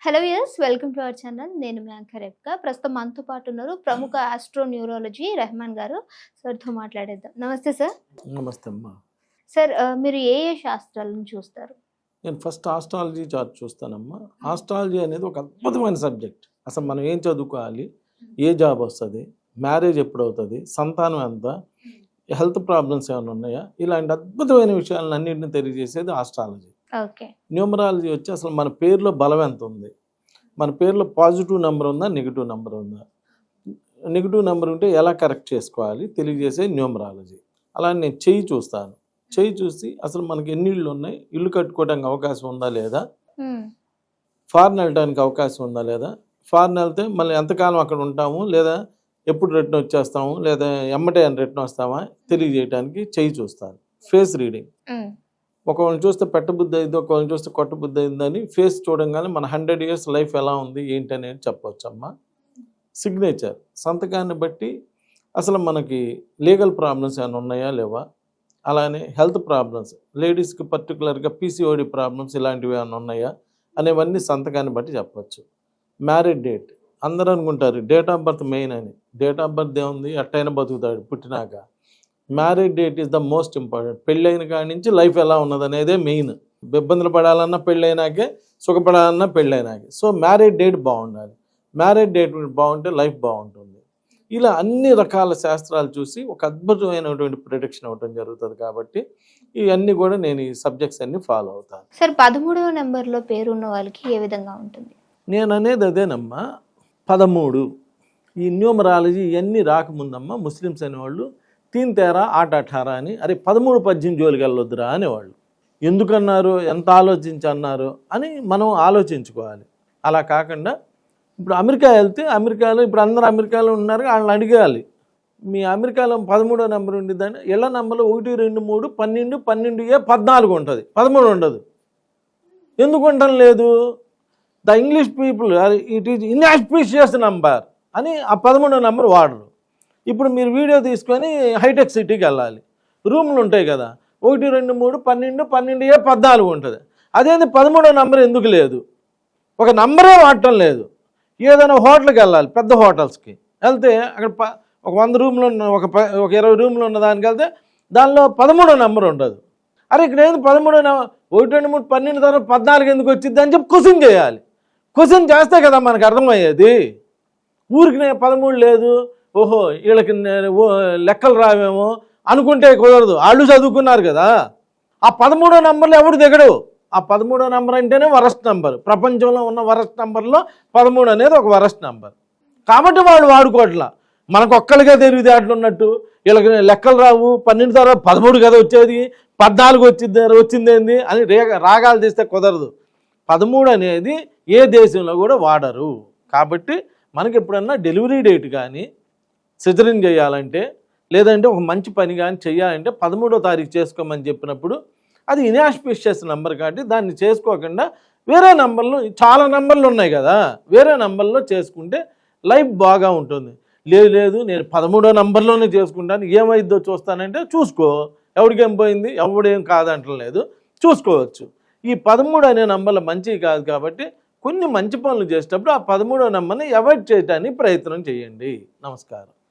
Hello yes welcome to our channel. నేను మీ anchor రేఖ. ప్రస్తుతం మనతో పాటు ఉన్నారు ప్రముఖ ఆస్ట్రో న్యూరాలజీ రెహమాన్ గారు. సార్తో మాట్లాడేద్దాం. నమస్తే సార్. నమస్తే అమ్మా. సార్ మీరు ఏ శాస్త్రాలను చూస్తారు? నేను ఫస్ట్ ఆస్ట్రాలజీ చార్ట్ చూస్తానమ్మా. ఆస్ట్రాలజీ అనేది ఒక అద్భుతమైన సబ్జెక్ట్. అసలు మనం ఏం చదువుకోవాలి, ఏ జాబ్ వస్తుంది, మ్యారేజ్ ఎప్పుడు అవుతుంది, సంతానం ఎంత, హెల్త్ ప్రాబ్లమ్స్ ఏమైనా ఉన్నాయా, ఇలాంటి అద్భుతమైన విషయాలను అన్నింటినీ తెలియజేసేది ఆస్ట్రాలజీ. ఓకే. న్యూమరాలజీ వచ్చి అసలు మన పేరులో బలం ఎంత ఉంది, మన పేరులో పాజిటివ్ నెంబర్ ఉందా, నెగిటివ్ నెంబర్ ఉందా, నెగిటివ్ నెంబర్ ఉంటే ఎలా కరెక్ట్ చేసుకోవాలి తెలియజేసే న్యూమరాలజీ. అలా నేను చెయ్యి చూస్తాను. చెయ్యి చూసి అసలు మనకి ఎన్ని ఇళ్ళు ఉన్నాయి, ఇల్లు కట్టుకోవడానికి అవకాశం ఉందా లేదా, ఫారెన్ వెళ్ళడానికి అవకాశం ఉందా లేదా, ఫారెన్ వెళ్తే మళ్ళీ ఎంతకాలం అక్కడ ఉంటాము, లేదా ఎప్పుడు రిటర్న్ వచ్చేస్తాము, లేదా ఎమ్మటే రిటర్న్ వస్తామా తెలియజేయడానికి చెయ్యి చూస్తాను. ఫేస్ రీడింగ్, ఒకళ్ళని చూస్తే పెట్టబుద్ధి అయింది, ఒకళ్ళని చూస్తే కొట్టబుద్ధి అయిందని ఫేస్ చూడంగానే మన 100 years లైఫ్ ఎలా ఉంది ఏంటి అనేది చెప్పవచ్చు అమ్మా. సిగ్నేచర్, సంతకాన్ని బట్టి అసలు మనకి లీగల్ ప్రాబ్లమ్స్ ఏమైనా ఉన్నాయా లేవా, అలానే హెల్త్ ప్రాబ్లమ్స్, లేడీస్కి పర్టికులర్గా పీసీఓడి ప్రాబ్లమ్స్ ఇలాంటివి ఏమైనా ఉన్నాయా అనేవన్నీ సంతకాన్ని బట్టి చెప్పచ్చు. మ్యారేజ్ డేట్, అందరూ అనుకుంటారు డేట్ ఆఫ్ బర్త్ మెయిన్ అని. డేట్ ఆఫ్ బర్త్ ఏముంది, ఎట్టయినా బతుకుతాడు పుట్టినాక. Marriage date is the most important. పెళ్ళైన కాడి నుంచి లైఫ్ ఎలా ఉన్నది అనేదే మెయిన్. ఇబ్బందులు పడాలన్నా పెళ్ళైనాకే, సుఖపడాలన్నా పెళ్ళైనాకే. సో మ్యారేజ్ డేట్ బాగుండాలి. మ్యారేజ్ డేట్ బాగుంటే లైఫ్ బాగుంటుంది. ఇలా అన్ని రకాల శాస్త్రాలు చూసి ఒక అద్భుతమైనటువంటి ప్రిడిక్షన్ అవ్వడం జరుగుతుంది. కాబట్టి ఇవన్నీ కూడా నేను ఈ సబ్జెక్ట్స్ అన్ని ఫాలో అవుతాను. సార్ 13వ నెంబర్లో పేరు ఉన్న వాళ్ళకి ఏ విధంగా ఉంటుంది? నేను అనేది అదేనమ్మా. 13 ఈ న్యూమరాలజీ ఇవన్నీ రాకముందమ్మా ముస్లిమ్స్ అనేవాళ్ళు 3 13 8 18 అని, అరే 13 18 జోలికి వెళ్ళొద్దురా అనేవాళ్ళు. ఎందుకన్నారు, ఎంత ఆలోచించి అన్నారు అని మనం ఆలోచించుకోవాలి. అలా కాకుండా ఇప్పుడు అమెరికా వెళ్తే అమెరికాలో ఇప్పుడు అందరూ అమెరికాలో ఉన్నారు, వాళ్ళని అడిగాలి మీ అమెరికాలో 13వ నెంబర్ ఉండిద్దని. ఇళ్ళ నెంబర్లో 1 2 3 12 12 14 ఉంటుంది, 13 ఉండదు. ఎందుకు ఉండటం లేదు? The English people it is inauspicious number అని ఆ 13వ నెంబర్ వాడరు. ఇప్పుడు మీరు వీడియో తీసుకొని హైటెక్ సిటీకి వెళ్ళాలి, రూమ్లు ఉంటాయి కదా, 1 2 3 12 12 14 ఉంటుంది. అదేంది 13వ నెంబర్ ఎందుకు లేదు? ఒక నెంబరే వాడటం లేదు. ఏదైనా హోటల్కి వెళ్ళాలి, పెద్ద హోటల్స్కి వెళ్తే అక్కడ ఒక 100 రూమ్లు ఉన్న ఒక 20 రూమ్లు ఉన్న దానికి వెళ్తే దానిలో 13వ నెంబర్ ఉండదు. అరే ఇక్కడ ఏంది 13వ నెంబర్ 1 2 3 12 తర్వాత 14 ఎందుకు వచ్చింది అని చెప్పి క్వశ్చన్ చేయాలి. క్వశ్చన్ చేస్తే కదా మనకు అర్థమయ్యేది. ఊరికి 13 లేదు, ఓహో వీళ్ళకి లెక్కలు రావేమో అనుకుంటే కుదరదు. వాళ్ళు చదువుకున్నారు కదా. ఆ 13వ నెంబర్లో ఎవడు దిగడు. ఆ 13వ నెంబర్ అంటేనే వరస్ట్ నెంబర్. ప్రపంచంలో ఉన్న వరస్ట్ నెంబర్లో 13 అనేది ఒక వరస్ట్ నెంబర్. కాబట్టి వాళ్ళు వాడుకోవట్లా. మనకు ఒక్కరిగా తెలివితేటలు ఉన్నట్టు వీళ్ళకి లెక్కలు రావు, 12 తర్వాత 13 కదా వచ్చేది, 14 వచ్చిందేంది అని రాగాలు తీస్తే కుదరదు. 13 అనేది ఏ దేశంలో కూడా వాడరు. కాబట్టి మనకి ఎప్పుడన్నా డెలివరీ డేట్ కానీ, సిజరీన్ చేయాలంటే, లేదంటే ఒక మంచి పని కానీ చేయాలంటే 13వ తారీఖు చేసుకోమని చెప్పినప్పుడు అది ఇన్ఆస్పిషియస్ నెంబర్ కాబట్టి దాన్ని చేసుకోకుండా వేరే నెంబర్లు, చాలా నెంబర్లు ఉన్నాయి కదా, వేరే నెంబర్లో చేసుకుంటే లైఫ్ బాగా ఉంటుంది. లేదు నేను 13వ నెంబర్లోనే చేసుకుంటాను, ఏమైద్దో చూస్తానంటే చూసుకో. ఎవడికేం పోయింది, ఎవడేం కాదంటలేదు, చూసుకోవచ్చు. ఈ 13 అనే నెంబర్లు మంచివి కాదు కాబట్టి కొన్ని మంచి పనులు చేసేటప్పుడు ఆ 13వ నెంబర్ని అవాయిడ్ చేయడానికి ప్రయత్నం చేయండి. నమస్కారం.